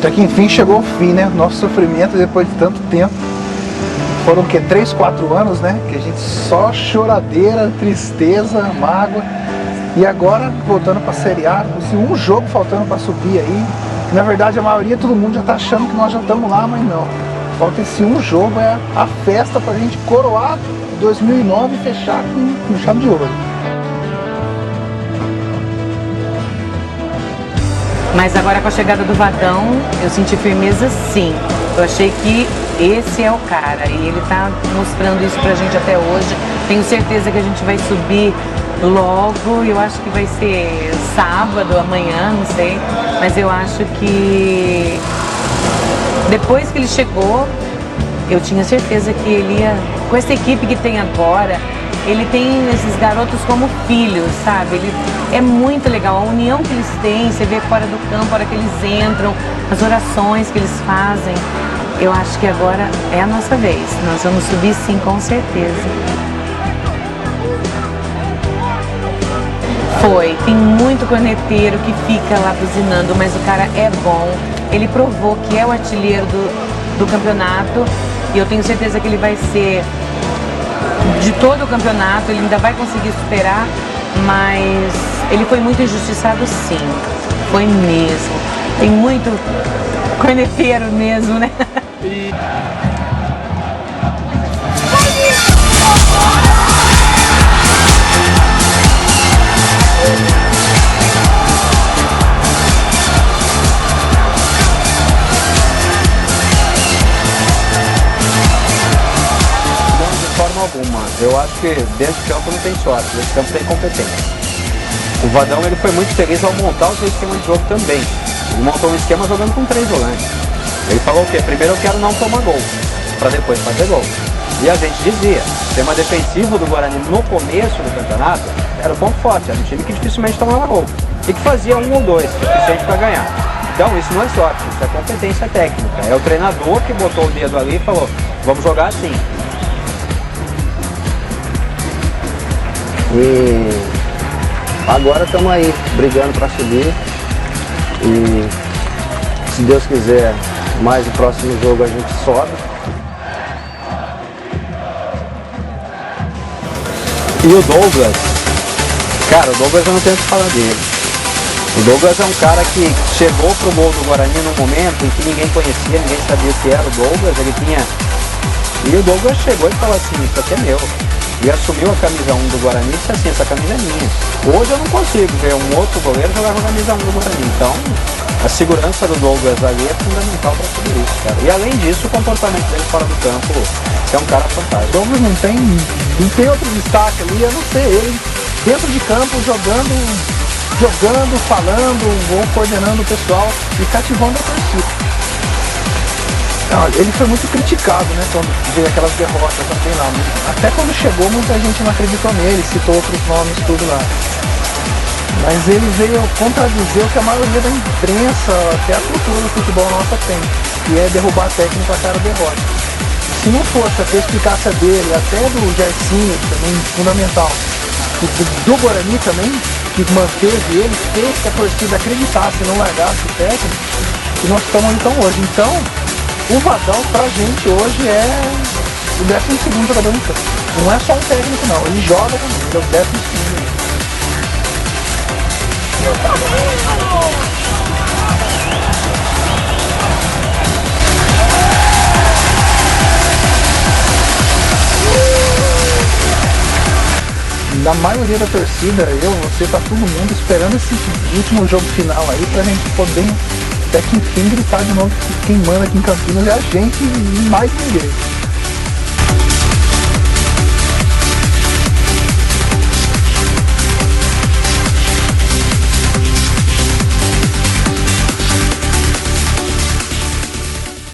Até que enfim chegou o fim, né? Nosso sofrimento depois de tanto tempo. Foram o que? 3, 4 anos, né? Que a gente só choradeira, tristeza, mágoa. E agora, voltando pra Série A, um jogo faltando pra subir aí. Na verdade, a maioria, todo mundo já tá achando que nós já estamos lá, mas não. Falta esse um jogo, é a festa pra gente coroar 2009 e fechar com chave de ouro. Mas agora com a chegada do Vadão, eu senti firmeza sim. Eu achei que esse é o cara e ele tá mostrando isso pra gente até hoje. Tenho certeza que a gente vai subir logo, eu acho que vai ser sábado, amanhã, não sei. Mas eu acho que depois que ele chegou, eu tinha certeza que ele ia, com essa equipe que tem agora, ele tem esses garotos como filhos, sabe? Ele é muito legal, a união que eles têm, você vê fora do campo, a hora que eles entram, as orações que eles fazem. Eu acho que agora é a nossa vez, nós vamos subir sim, com certeza. Foi, tem muito corneteiro que fica lá buzinando, mas o cara é bom, ele provou que é o artilheiro do campeonato e eu tenho certeza que ele vai ser de todo o campeonato, ele ainda vai conseguir superar, mas ele foi muito injustiçado sim, foi mesmo. Tem muito corneteiro mesmo, né? Alguma. Eu acho que dentro de campo não tem sorte, dentro de campo tem competência. O Vadão ele foi muito feliz ao montar o seu esquema de jogo também. Ele montou um esquema jogando com 3 volantes. Ele falou o quê? Primeiro eu quero não tomar gol, para depois fazer gol. E a gente dizia, o sistema defensivo do Guarani no começo do campeonato era o ponto forte, era um time que dificilmente tomava gol. E que fazia 1 ou 2, suficiente para ganhar. Então isso não é sorte, isso é competência técnica. É o treinador que botou o dedo ali e falou, vamos jogar assim. E agora estamos aí, brigando para subir. E se Deus quiser, mais o próximo jogo a gente sobe. E o Douglas, cara, o Douglas eu não tenho o que falar dele. O Douglas é um cara que chegou pro gol do Guarani num momento em que ninguém conhecia, ninguém sabia o que era o Douglas, ele tinha... E o Douglas chegou e falou assim, isso aqui é meu. E assumiu a camisa 1 do Guarani e disse assim, essa camisa é minha. Hoje eu não consigo ver um outro goleiro jogar com a camisa 1 do Guarani. Então, a segurança do Douglas ali é fundamental para tudo isso, cara. E além disso, o comportamento dele fora do campo é um cara fantástico. O Douglas não tem outro destaque ali, a não ser ele dentro de campo, jogando, falando, ou coordenando o pessoal e cativando a torcida. Ele foi muito criticado, né, quando veio aquelas derrotas também lá. Até quando chegou, muita gente não acreditou nele, citou outros nomes, tudo lá. Mas ele veio contradizer o que a maioria da imprensa, até a cultura do futebol nossa tem, que é derrubar técnico a cara derrota. Se não fosse a perspicácia dele, até do Gersinho, também fundamental, do Guarani também, que manteve ele, fez que a torcida acreditasse e não largasse o técnico, e nós estamos então hoje. Então, o Vadão pra gente hoje é o 12º jogador em campo. Não é só um técnico não, ele joga também, ele é o 12º. Da maioria da torcida, você, tá todo mundo esperando esse último jogo final aí pra gente poder até que enfim gritar de novo que quem manda aqui em Campinas é a gente e mais ninguém.